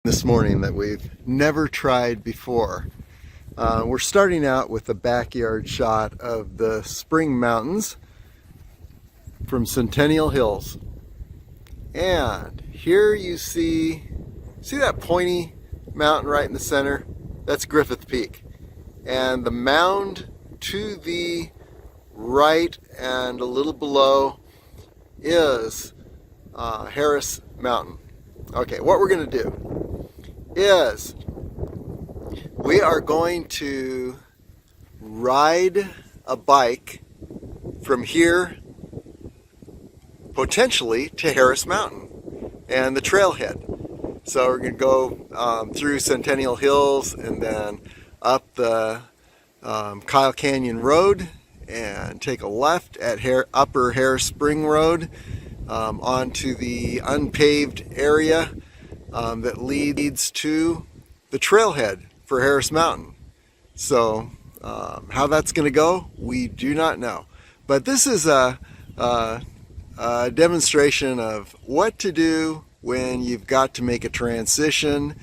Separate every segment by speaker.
Speaker 1: This morning that we've never tried before. We're starting out with a backyard shot of the Spring Mountains from Centennial Hills. And here you see that pointy mountain right in the center? That's Griffith Peak. And the mound to the right and a little below is Harris Mountain. Okay, what we're going to do is we are going to ride a bike from here potentially to Harris Mountain and the trailhead. So we're going to go through Centennial Hills and then up the Kyle Canyon Road and take a left at Upper Harris Spring Road onto the unpaved area that leads to the trailhead for Harris Mountain. So how that's going to go, we do not know. But this is a demonstration of what to do when you've got to make a transition.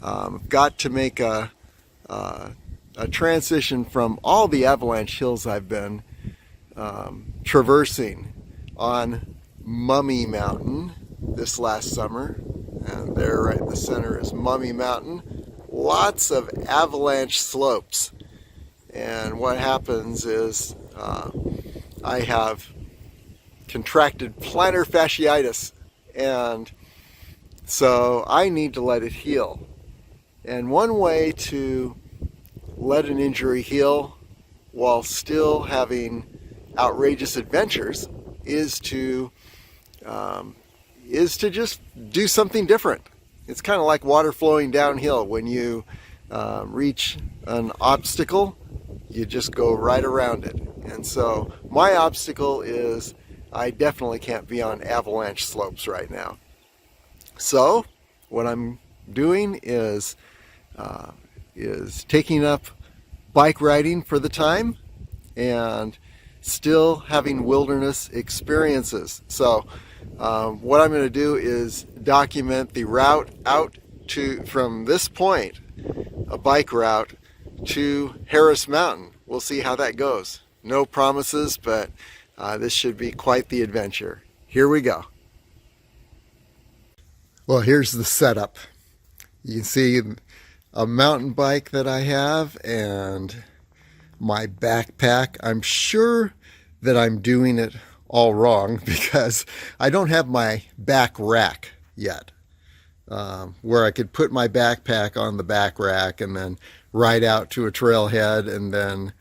Speaker 1: Got to make a transition from all the avalanche hills I've been traversing on Mummy Mountain this last summer. And there right in the center is Mummy Mountain. Lots of avalanche slopes. And what happens is I have contracted plantar fasciitis. And so I need to let it heal. And one way to let an injury heal while still having outrageous adventures is to just do something different. It's kind of like water flowing downhill. When you reach an obstacle, you just go right around it. And so my obstacle is I definitely can't be on avalanche slopes right now. So what I'm doing is taking up bike riding for the time and still having wilderness experiences. So what I'm going to do is document the route out from this point, a bike route to Harris Mountain. We'll see how that goes. No promises, but this should be quite the adventure. Here we go. Well, here's the setup. You can see a mountain bike that I have and my backpack. I'm sure that I'm doing it all wrong because I don't have my back rack yet, where I could put my backpack on the back rack and then ride out to a trailhead and then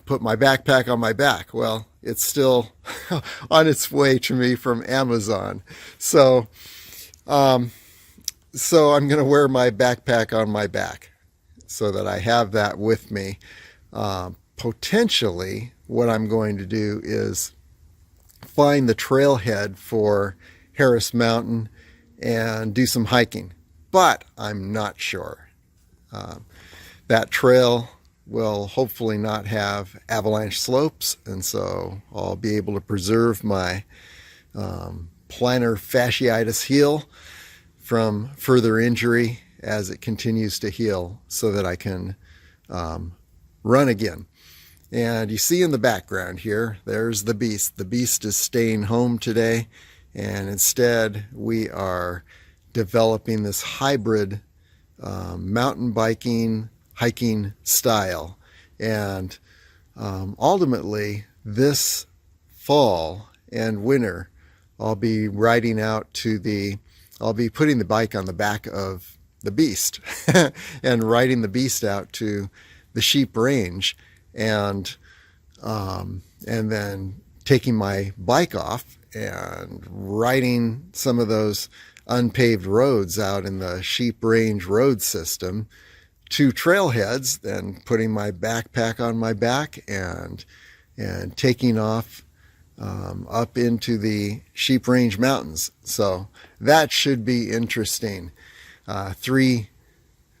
Speaker 1: put my backpack on my back. Well, it's still on its way to me from Amazon. So I'm going to wear my backpack on my back so that I have that with me. Potentially, what I'm going to do is find the trailhead for Harris Mountain and do some hiking, but I'm not sure. That trail will hopefully not have avalanche slopes, and so I'll be able to preserve my plantar fasciitis heel from further injury as it continues to heal so that I can run again. And you see in the background here, there's the beast. The beast is staying home today, and instead we are developing this hybrid mountain biking, hiking style. And ultimately, this fall and winter, I'll be riding out to I'll be putting the bike on the back of the beast and riding the beast out to the sheep range. And then taking my bike off and riding some of those unpaved roads out in the sheep range road system to trailheads, then putting my backpack on my back and taking off up into the sheep range mountains. So that should be interesting. 3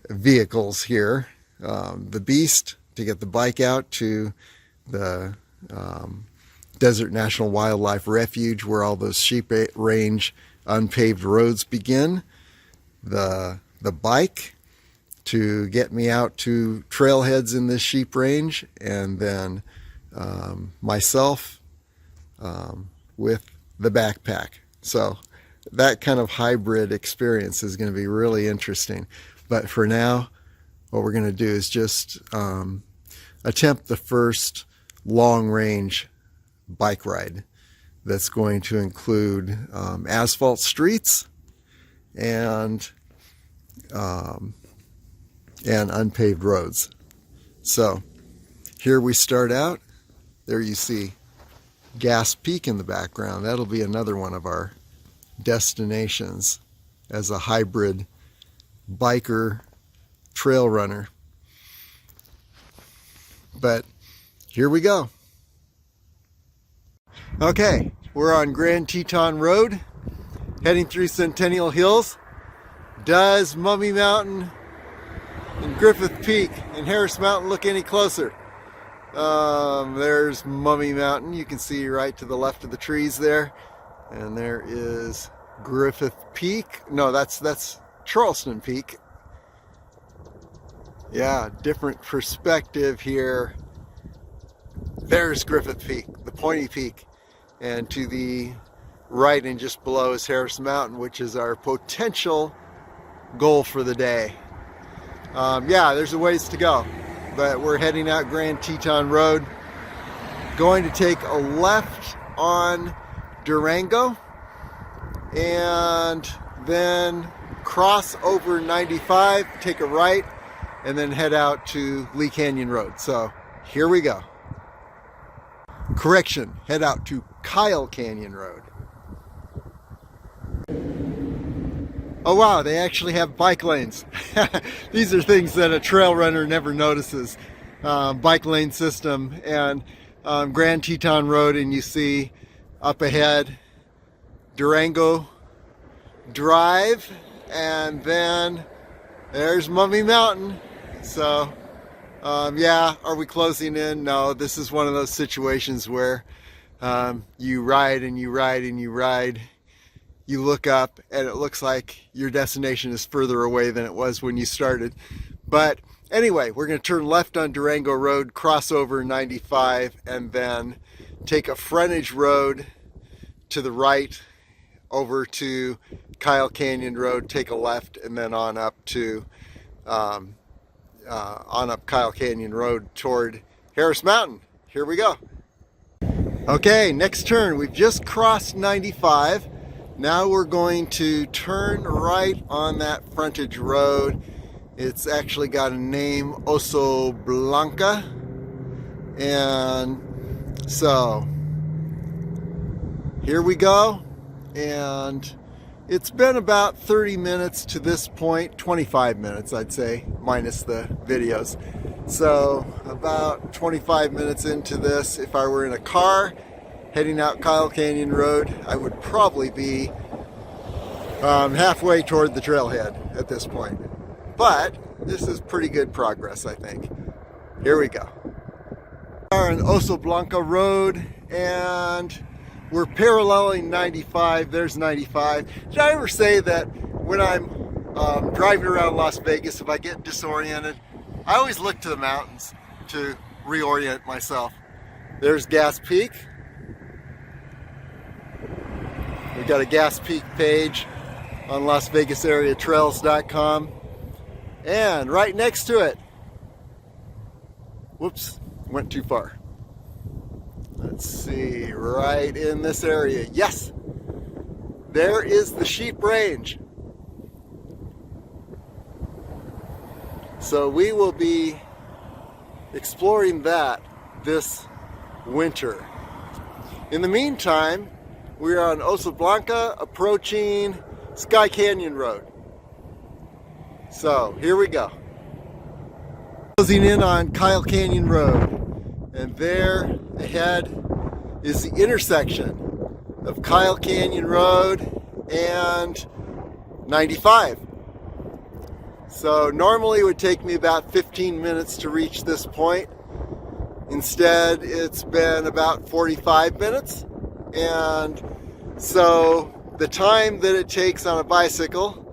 Speaker 1: vehicles here. The beast, to get the bike out to the Desert National Wildlife Refuge where all those sheep range unpaved roads begin. the bike to get me out to trailheads in this sheep range, and then myself with the backpack. So that kind of hybrid experience is going to be really interesting. But for now, what we're going to do is just attempt the first long range bike ride that's going to include asphalt streets and unpaved roads. So here we start out. There you see Gas Peak in the background. That'll be another one of our destinations as a hybrid biker trail runner. But here we go. Okay, we're on Grand Teton Road, heading through Centennial Hills. Does Mummy Mountain and Griffith Peak and Harris Mountain look any closer? There's Mummy Mountain. You can see right to the left of the trees there. And there is Griffith Peak. No, that's Charleston Peak. Yeah, different perspective here. There's Griffith Peak, the pointy peak. And to the right and just below is Harris Mountain, which is our potential goal for the day. Yeah, there's a ways to go, but we're heading out Grand Teton Road, going to take a left on Durango and then cross over 95, take a right, and then head out to Lee Canyon Road. So here we go. Correction, head out to Kyle Canyon Road. Oh wow, they actually have bike lanes. These are things that a trail runner never notices. Bike lane system, and Grand Teton Road, and you see up ahead Durango Drive, and then there's Mummy Mountain. So yeah, are we closing in? No, this is one of those situations where you ride and you ride and you ride. You look up and it looks like your destination is further away than it was when you started. But anyway, we're going to turn left on Durango Road, cross over 95, and then take a frontage road to the right over to Kyle Canyon Road, take a left, and then on up to on up Kyle Canyon Road toward Harris Mountain. Here we go. Okay, next turn. We've just crossed 95. Now we're going to turn right on that frontage road. It's actually got a name, Oso Blanca. And so here we go. And it's been about 30 minutes to this point, 25 minutes I'd say, minus the videos. So about 25 minutes into this, if I were in a car heading out Kyle Canyon Road, I would probably be halfway toward the trailhead at this point. But this is pretty good progress, I think. Here we go. We are on Oso Blanca Road, and we're paralleling 95. There's 95. Did I ever say that when I'm driving around Las Vegas, if I get disoriented, I always look to the mountains to reorient myself? There's Gas Peak. We've got a Gas Peak page on LasVegasAreaTrails.com. And right next to it, whoops, went too far. Let's see, right in this area. Yes, there is the sheep range. So we will be exploring that this winter. In the meantime, we're on Oso Blanca approaching Sky Canyon Road. So here we go. Closing in on Kyle Canyon Road, and there ahead is the intersection of Kyle Canyon Road and 95. So normally it would take me about 15 minutes to reach this point. Instead, it's been about 45 minutes. And so the time that it takes on a bicycle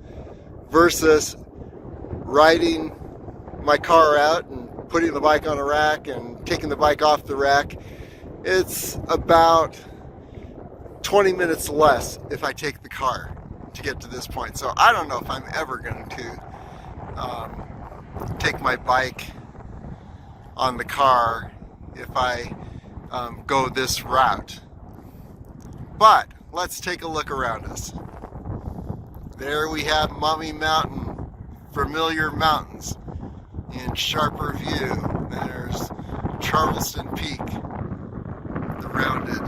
Speaker 1: versus riding my car out and putting the bike on a rack and taking the bike off the rack. It's about 20 minutes less if I take the car to get to this point. So I don't know if I'm ever going to take my bike on the car if I go this route. But let's take a look around us. There we have Mummy Mountain, familiar mountains in sharper view. There's Charleston Peak, the rounded.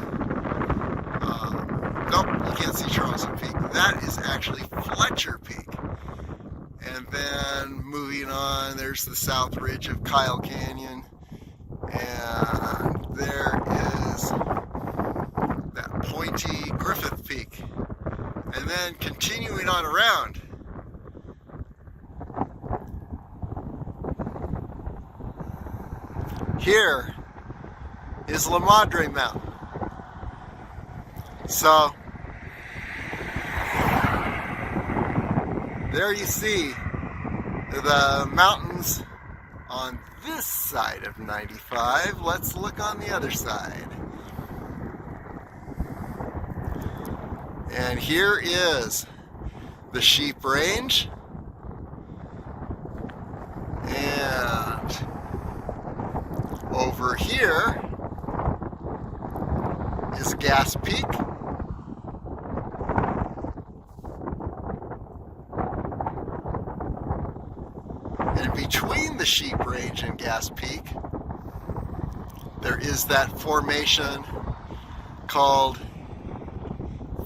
Speaker 1: Nope, you can't see Charleston Peak. That is actually Fletcher Peak. And then moving on, there's the south ridge of Kyle Canyon. And there is that pointy Griffith Peak. And then continuing on around, here is La Madre Mountain. So there you see the mountains on this side of 95. Let's look on the other side. And here is the Sheep Range. And over here is Gas Peak. And between the Sheep Range and Gas Peak, there is that formation called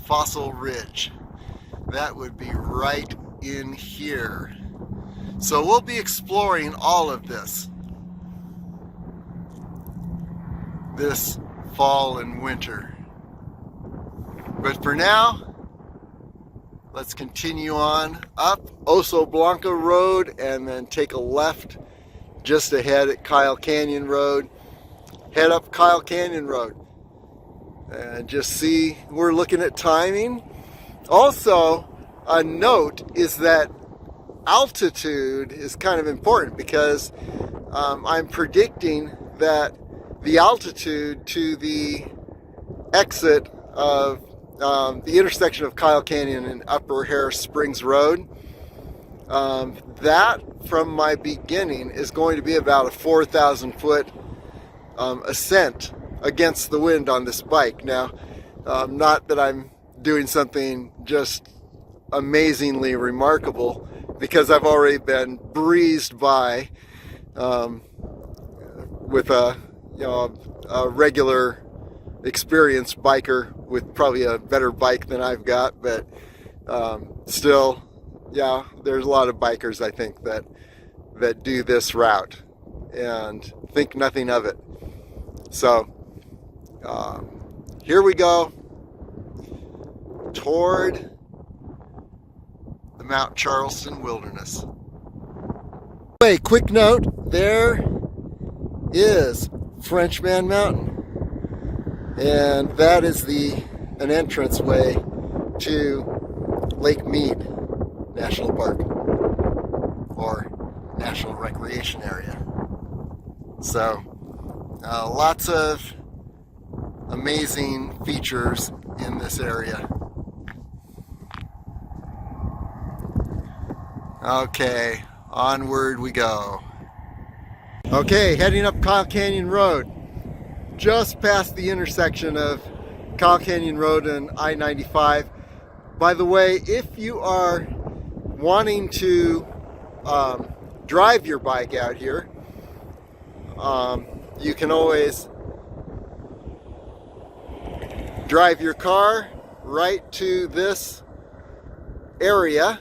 Speaker 1: Fossil Ridge. That would be right in here. So we'll be exploring all of this fall and winter. But for now, let's continue on up Oso Blanco Road and then take a left just ahead at Kyle Canyon Road. Head up Kyle Canyon Road. And just see, we're looking at timing. Also, a note is that altitude is kind of important because I'm predicting that the altitude to the exit of the intersection of Kyle Canyon and Upper Harris Springs Road, that from my beginning is going to be about a 4,000 foot ascent against the wind on this bike. Now, not that I'm doing something just amazingly remarkable, because I've already been breezed by with a regular experienced biker with probably a better bike than I've got, but still, yeah, there's a lot of bikers I think that do this route and think nothing of it. So here we go toward the Mount Charleston Wilderness. Hey, quick note, there is Frenchman Mountain, and that is an entranceway to Lake Mead National Park or National Recreation Area. So lots of amazing features in this area. Okay, onward we go. Okay, heading up Kyle Canyon Road, just past the intersection of Kyle Canyon Road and I-95. By the way, if you are wanting to drive your bike out here, you can always drive your car right to this area,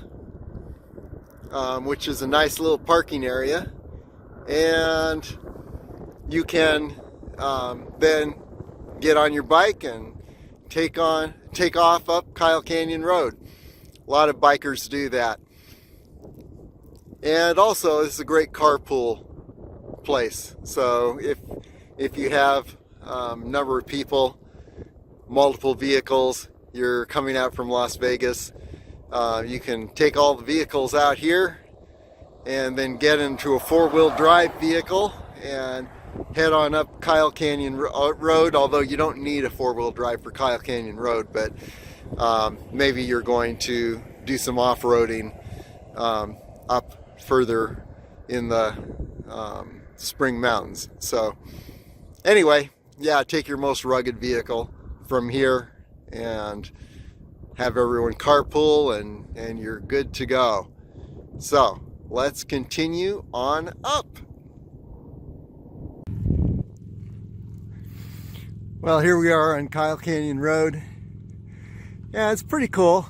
Speaker 1: which is a nice little parking area, and you can then get on your bike and take off up Kyle Canyon Road. A lot of bikers do that. And also, this is a great carpool place. So if you have a number of people, multiple vehicles, you're coming out from Las Vegas, You can take all the vehicles out here and then get into a four-wheel drive vehicle and head on up Kyle Canyon Road, although you don't need a four-wheel drive for Kyle Canyon Road, but maybe you're going to do some off-roading up further in the Spring Mountains. So anyway, yeah, take your most rugged vehicle from here and have everyone carpool and you're good to go. So let's continue on up. Well, here we are on Kyle Canyon Road. Yeah, it's pretty cool.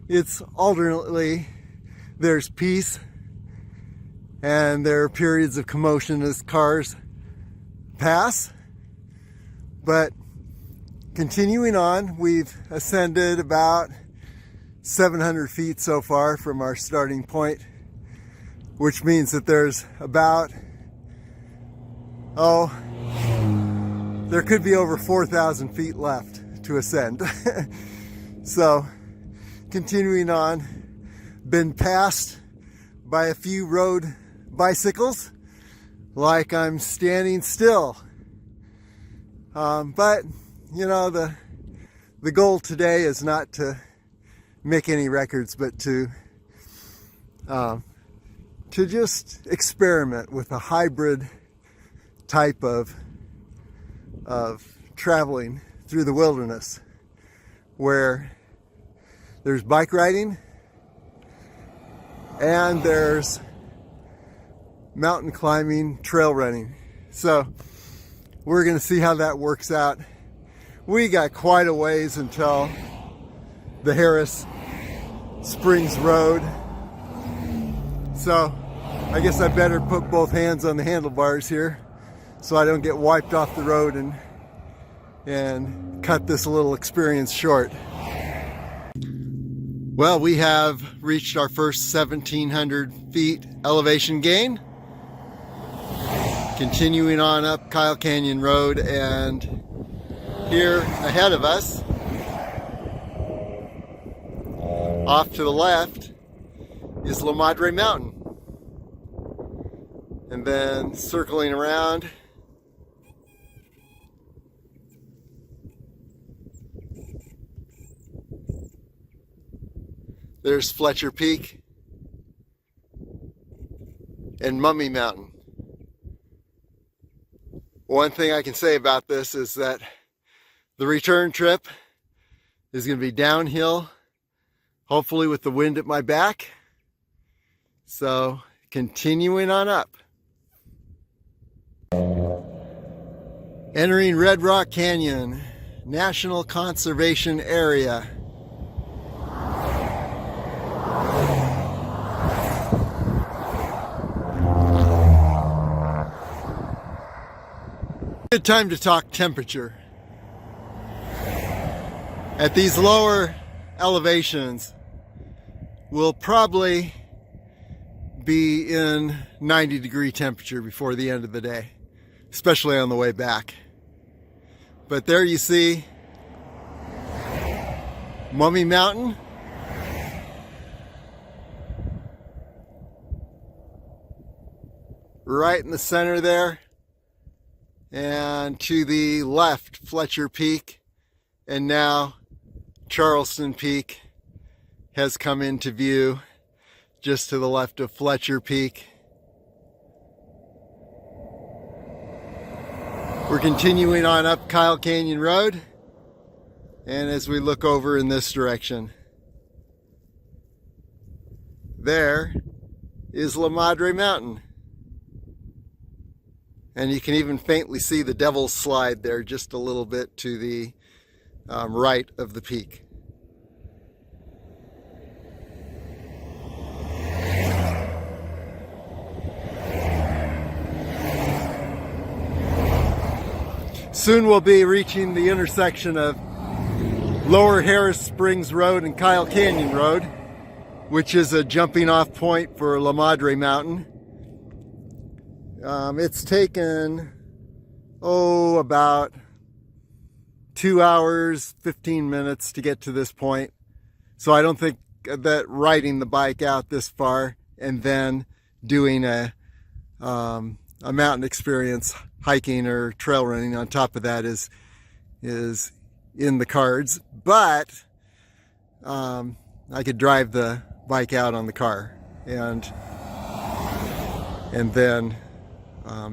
Speaker 1: It's alternately, there's peace and there are periods of commotion as cars pass. But continuing on, we've ascended about 700 feet so far from our starting point, which means that there's about, there could be over 4,000 feet left to ascend. So, continuing on, been passed by a few road bicycles, like I'm standing still. But, you know, the goal today is not to make any records, but to just experiment with a hybrid type of traveling through the wilderness, where there's bike riding and there's mountain climbing, trail running. So we're going to see how that works out. We got quite a ways until the Harris Springs Road, so I guess I better put both hands on the handlebars here so I don't get wiped off the road and cut this little experience short. Well, we have reached our first 1,700 feet elevation gain. Continuing on up Kyle Canyon Road, and here ahead of us, off to the left, is La Madre Mountain. And then circling around, there's Fletcher Peak and Mummy Mountain. One thing I can say about this is that the return trip is going to be downhill, hopefully with the wind at my back. So continuing on up. Entering Red Rock Canyon National Conservation Area. Good time to talk temperature. At these lower elevations, we'll probably be in 90-degree temperature before the end of the day, especially on the way back. But there you see Mummy Mountain. Right in the center there. And to the left, Fletcher Peak. And now Charleston Peak has come into view just to the left of Fletcher Peak. We're continuing on up Kyle Canyon Road, and as we look over in this direction, there is La Madre Mountain. And you can even faintly see the Devil's Slide there just a little bit to the right of the peak. Soon we'll be reaching the intersection of Lower Harris Springs Road and Kyle Canyon Road, which is a jumping off point for La Madre Mountain. It's taken, about 2 hours, 15 minutes to get to this point. So I don't think that riding the bike out this far and then doing a mountain experience, hiking or trail running on top of that is in the cards. But I could drive the bike out on the car and then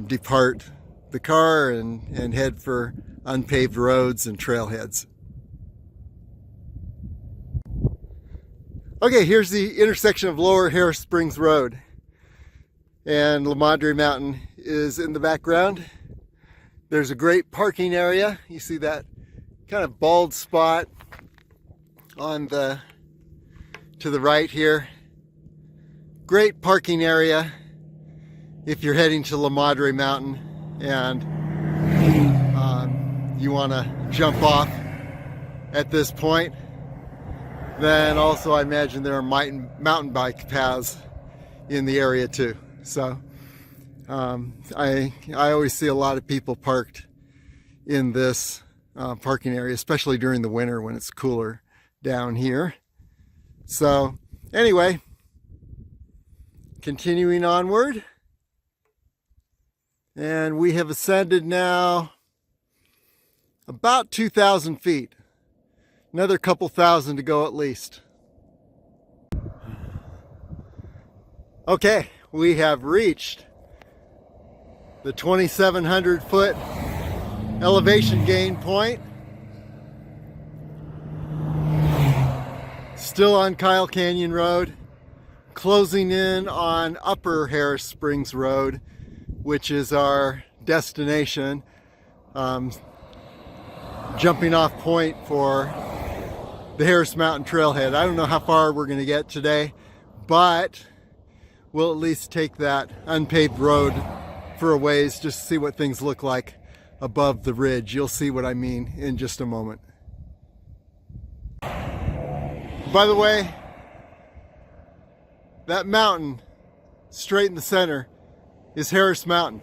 Speaker 1: depart the car and head for unpaved roads and trailheads. Okay, here's the intersection of Lower Harris Springs Road, and La Madre Mountain is in the background. There's a great parking area. You see that kind of bald spot on to the right here. Great parking area if you're heading to La Madre Mountain and you want to jump off at this point. Then also I imagine there are mountain bike paths in the area too. So I always see a lot of people parked in this parking area, especially during the winter when it's cooler down here. So anyway, continuing onward, and we have ascended now about 2,000 feet. Another couple thousand to go at least. Okay, we have reached the 2,700 foot elevation gain point. Still on Kyle Canyon Road, closing in on Upper Harris Springs Road, which is our destination, jumping off point for the Harris Mountain Trailhead. I don't know how far we're going to get today, but we'll at least take that unpaved road for a ways just to see what things look like above the ridge. You'll see what I mean in just a moment. By the way, that mountain straight in the center is Harris Mountain.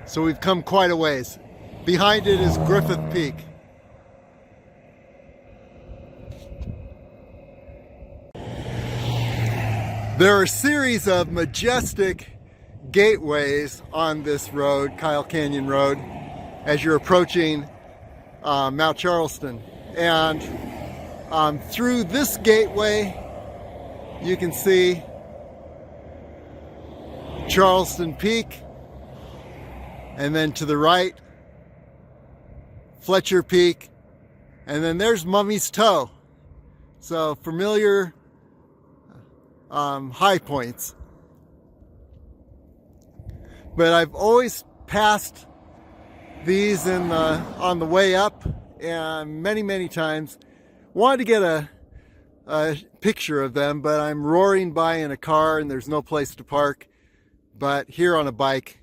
Speaker 1: So we've come quite a ways. Behind it is Griffith Peak. There are a series of majestic gateways on this road, Kyle Canyon Road, as you're approaching Mount Charleston. And through this gateway, you can see Charleston Peak, and then to the right, Fletcher Peak, and then there's Mummy's Toe. So familiar high points. But I've always passed these on the way up, and many times wanted to get a picture of them, but I'm roaring by in a car and there's no place to park. But here on a bike,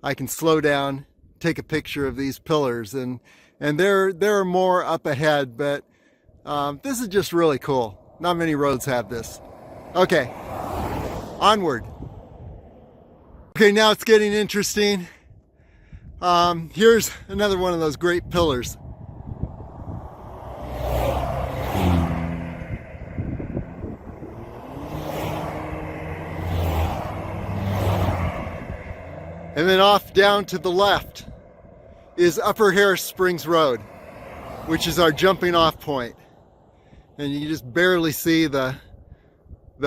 Speaker 1: I can slow down, take a picture of these pillars, and there are more up ahead, but this is just really cool. Not many roads have this. Okay, onward. Okay, now it's getting interesting. Here's another one of those great pillars. And then off down to the left is Upper Harris Springs Road, which is our jumping off point. And you can just barely see the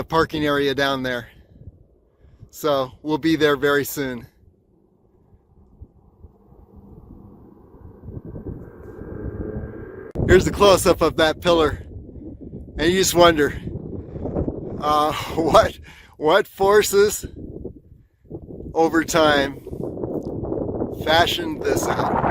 Speaker 1: parking area down there. So we'll be there very soon. Here's the close-up of that pillar. And you just wonder, what forces over time fashioned this out.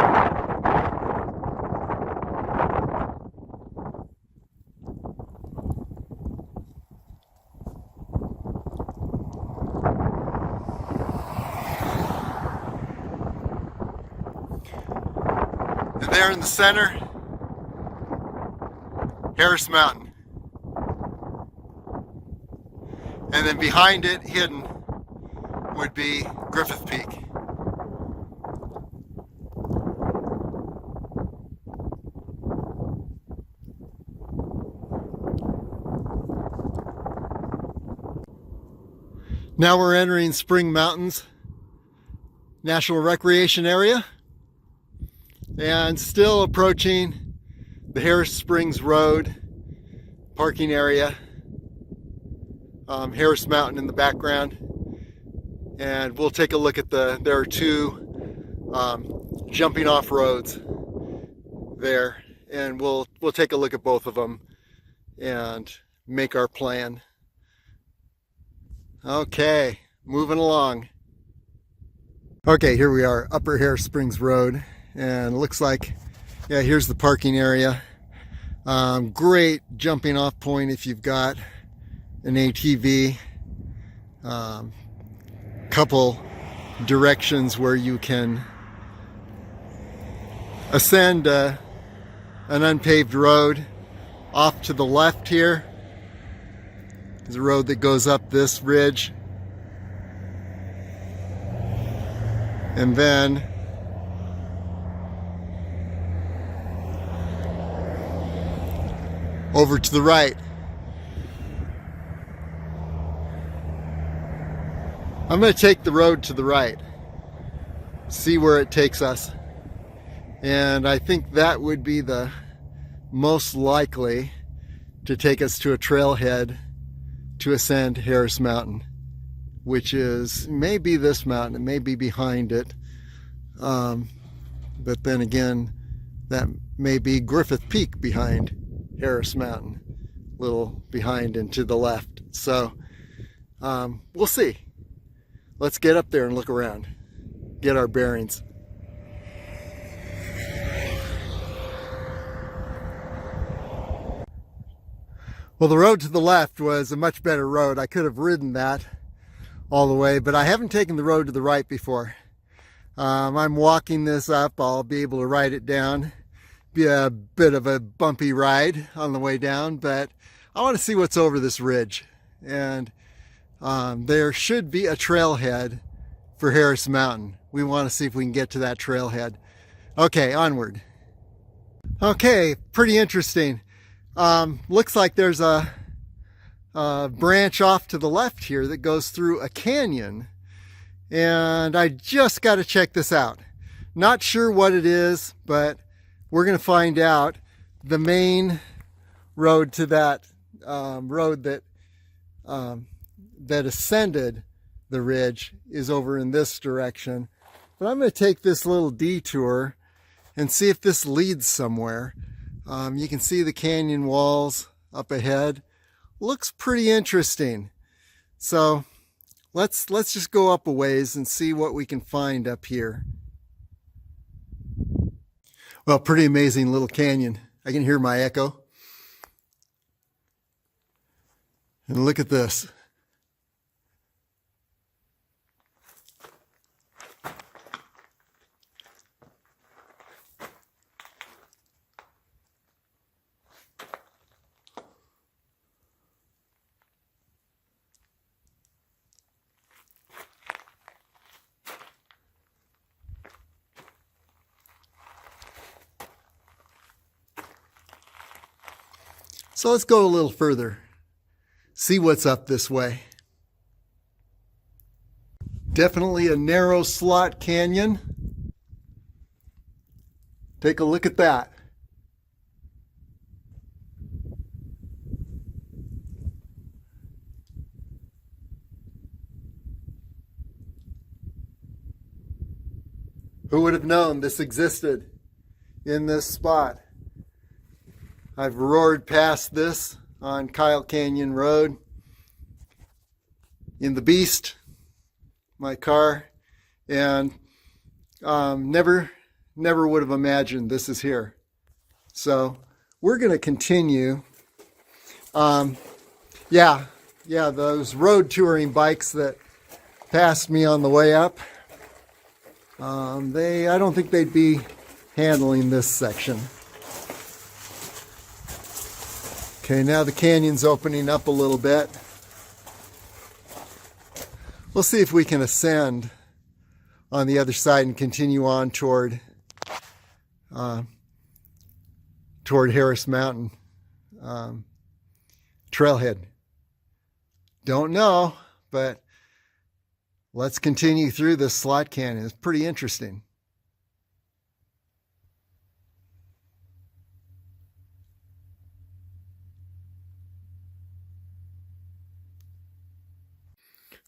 Speaker 1: And there in the center, Harris Mountain. And then behind it, hidden, would be Griffith Peak. Now we're entering Spring Mountains National Recreation Area and still approaching the Harris Springs Road parking area. Harris Mountain in the background, and we'll take a look at there are two jumping off roads there, and we'll take a look at both of them and make our plan. Okay, moving along. Okay, here we are, Upper Harris Springs Road, and it looks like, yeah, here's the parking area. Great jumping off point if you've got an ATV. Couple directions where you can ascend an unpaved road. Off to the left here is a road that goes up this ridge, and then over to the right. I'm going to take the road to the right, see where it takes us, and I think that would be the most likely to take us to a trailhead to ascend Harris Mountain, which is maybe this mountain, it may be behind it, but then again that may be Griffith Peak behind Harris Mountain, a little behind and to the left. So we'll see. Let's get up there and look around, get our bearings. Well, the road to the left was a much better road. I could have ridden that all the way, but I haven't taken the road to the right before. I'm walking this up. I'll be able to ride it down. Be a bit of a bumpy ride on the way down, but I want to see what's over this ridge. And there should be a trailhead for Harris Mountain. We want to see if we can get to that trailhead. Okay, onward. Okay, pretty interesting. Looks like there's a branch off to the left here that goes through a canyon, and I just got to check this out. Not sure what it is, but we're going to find out. The main road to that road that ascended the ridge is over in this direction, but I'm going to take this little detour and see if this leads somewhere. You can see the canyon walls up ahead. Looks pretty interesting. So let's just go up a ways and see what we can find up here. Well, pretty amazing little canyon. I can hear my echo. And look at this. So let's go a little further, see what's up this way. Definitely a narrow slot canyon. Take a look at that. Who would have known this existed in this spot? I've roared past this on Kyle Canyon Road in the Beast, my car, and never would have imagined this is here. So we're going to continue. Yeah, those road touring bikes that passed me on the way up, I don't think they'd be handling this section. Okay, now the canyon's opening up a little bit. We'll see if we can ascend on the other side and continue on toward Harris Mountain trailhead. Don't know, but Let's continue through this slot canyon. It's pretty interesting.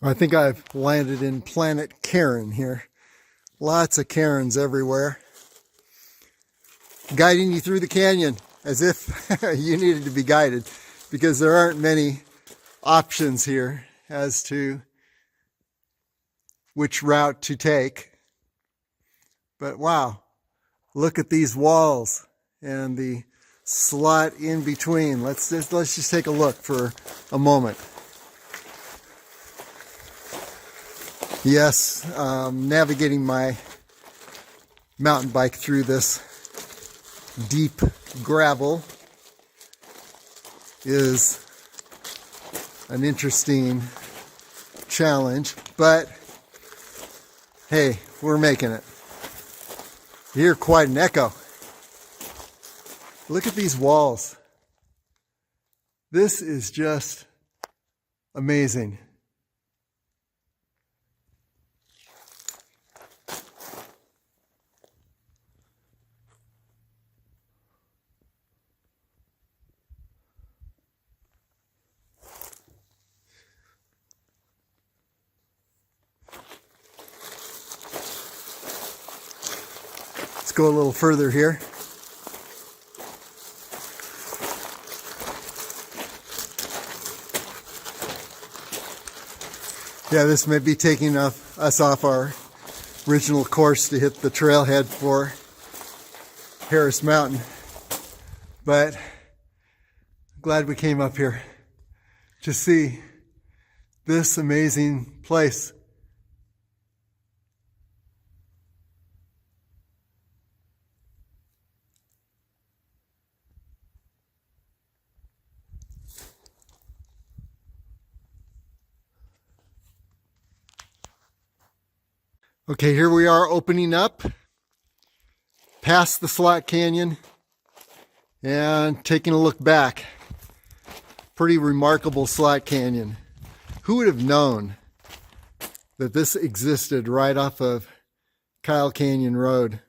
Speaker 1: I think I've landed in Planet Karen here. Lots of Karens everywhere. Guiding you through the canyon as if you needed to be guided, because there aren't many options here as to which route to take. But wow, look at these walls and the slot in between. Let's just take a look for a moment. Yes, navigating my mountain bike through this deep gravel is an interesting challenge, but hey, we're making it. You hear quite an echo. Look at these walls. This is just amazing. Let's go a little further here. Yeah, this may be taking us off our original course to hit the trailhead for Harris Mountain, but I'm glad we came up here to see this amazing place. Okay, here we are opening up past the slot canyon and taking a look back. Pretty remarkable slot canyon. Who would have known that this existed right off of Kyle Canyon Road?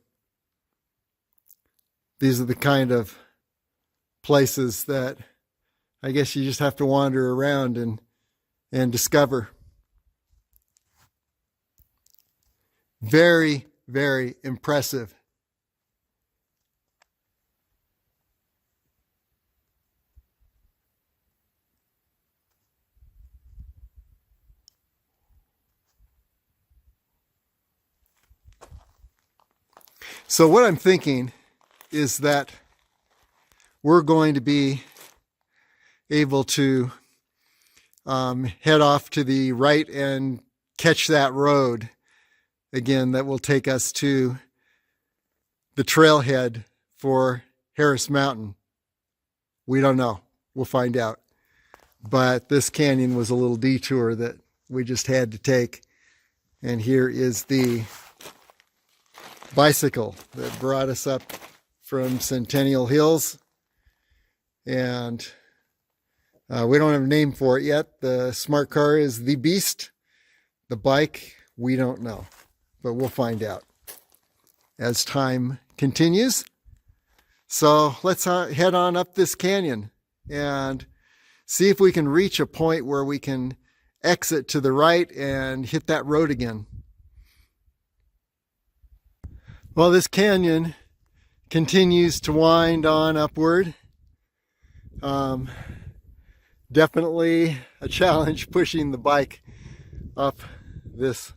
Speaker 1: These are the kind of places that I guess you just have to wander around and discover. Very, very impressive. So what I'm thinking is that we're going to be able to head off to the right and catch that road again that will take us to the trailhead for Harris Mountain. We don't know. We'll find out. But this canyon was a little detour that we just had to take. And here is the bicycle that brought us up from Centennial Hills. And we don't have a name for it yet. The smart car is the Beast. The bike, we don't know. But we'll find out as time continues. So let's head on up this canyon and see if we can reach a point where we can exit to the right and hit that road again. Well, this canyon continues to wind on upward. Definitely a challenge pushing the bike up this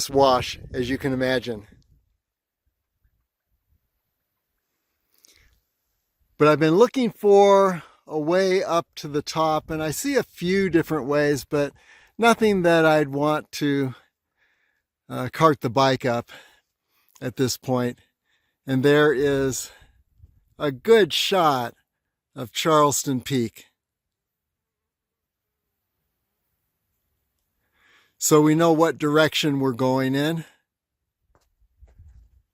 Speaker 1: wash, as you can imagine. But I've been looking for a way up to the top, and I see a few different ways, but nothing that I'd want to cart the bike up at this point. And there is a good shot of Charleston Peak. So we know what direction we're going in.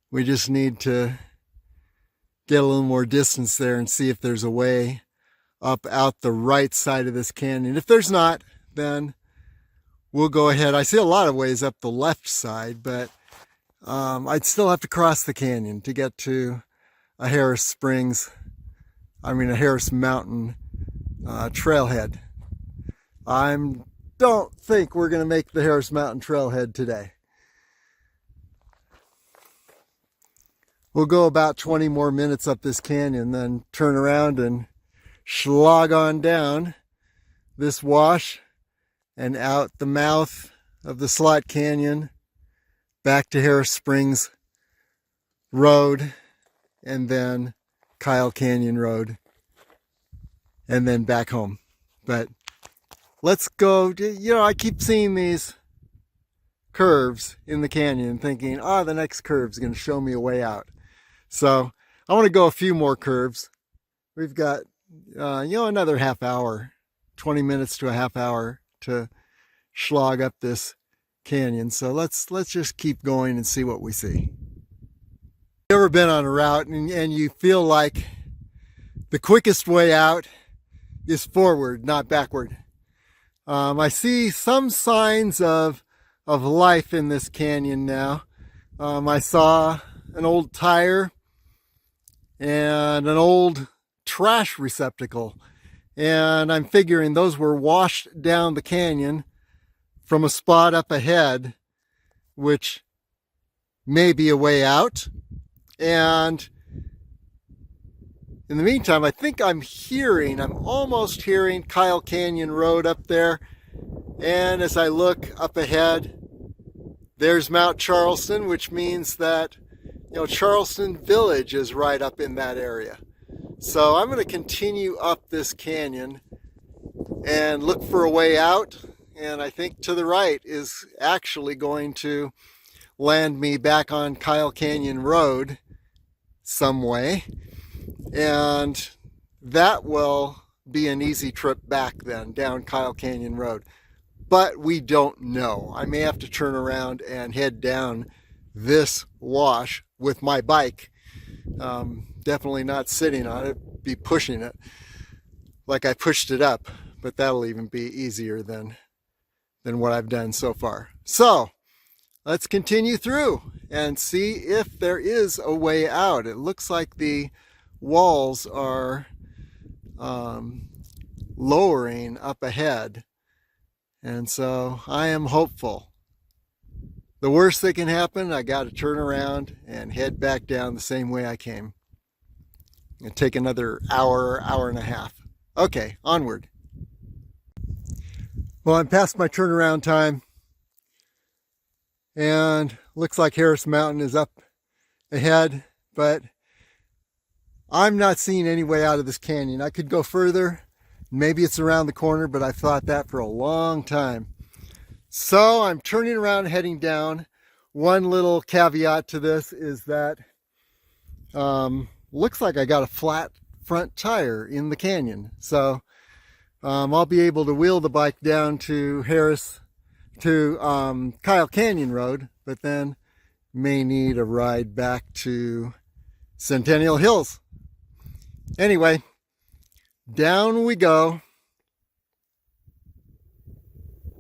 Speaker 1: We just need to get a little more distance there and see if there's a way up out the right side of this canyon. If there's not, then we'll go ahead. I see a lot of ways up the left side, but I'd still have to cross the canyon to get to a Harris Mountain trailhead. I don't think we're going to make the Harris Mountain trailhead today. We'll go about 20 more minutes up this canyon, then turn around and slog on down this wash and out the mouth of the Slot Canyon back to Harris Springs Road, and then Kyle Canyon Road, and then back home. But let's go. You know, I keep seeing these curves in the canyon thinking, the next curve's going to show me a way out. So I want to go a few more curves. We've got, another half hour, 20 minutes to a half hour to slog up this canyon. So let's just keep going and see what we see. You ever been on a route and you feel like the quickest way out is forward, not backward? I see some signs of life in this canyon now. I saw an old tire and an old trash receptacle, and I'm figuring those were washed down the canyon from a spot up ahead, which may be a way out. And in the meantime, I think I'm almost hearing Kyle Canyon Road up there. And as I look up ahead, there's Mount Charleston, which means that, Charleston Village is right up in that area. So I'm going to continue up this canyon and look for a way out. And I think to the right is actually going to land me back on Kyle Canyon Road some way. And that will be an easy trip back then, down Kyle Canyon Road. But we don't know. I may have to turn around and head down this wash with my bike. Definitely not sitting on it, be pushing it like I pushed it up. But that'll even be easier than what I've done so far. So let's continue through and see if there is a way out. It looks like the walls are lowering up ahead, and so I am hopeful. The worst that can happen, I got to turn around and head back down the same way I came. It'll take another hour and a half. Okay, onward. Well, I'm past my turnaround time, and looks like Harris Mountain is up ahead, but I'm not seeing any way out of this canyon. I could go further. Maybe it's around the corner, but I've thought that for a long time. So I'm turning around, heading down. One little caveat to this is that looks like I got a flat front tire in the canyon. So I'll be able to wheel the bike down to Kyle Canyon Road, but then may need a ride back to Centennial Hills. Anyway, down we go.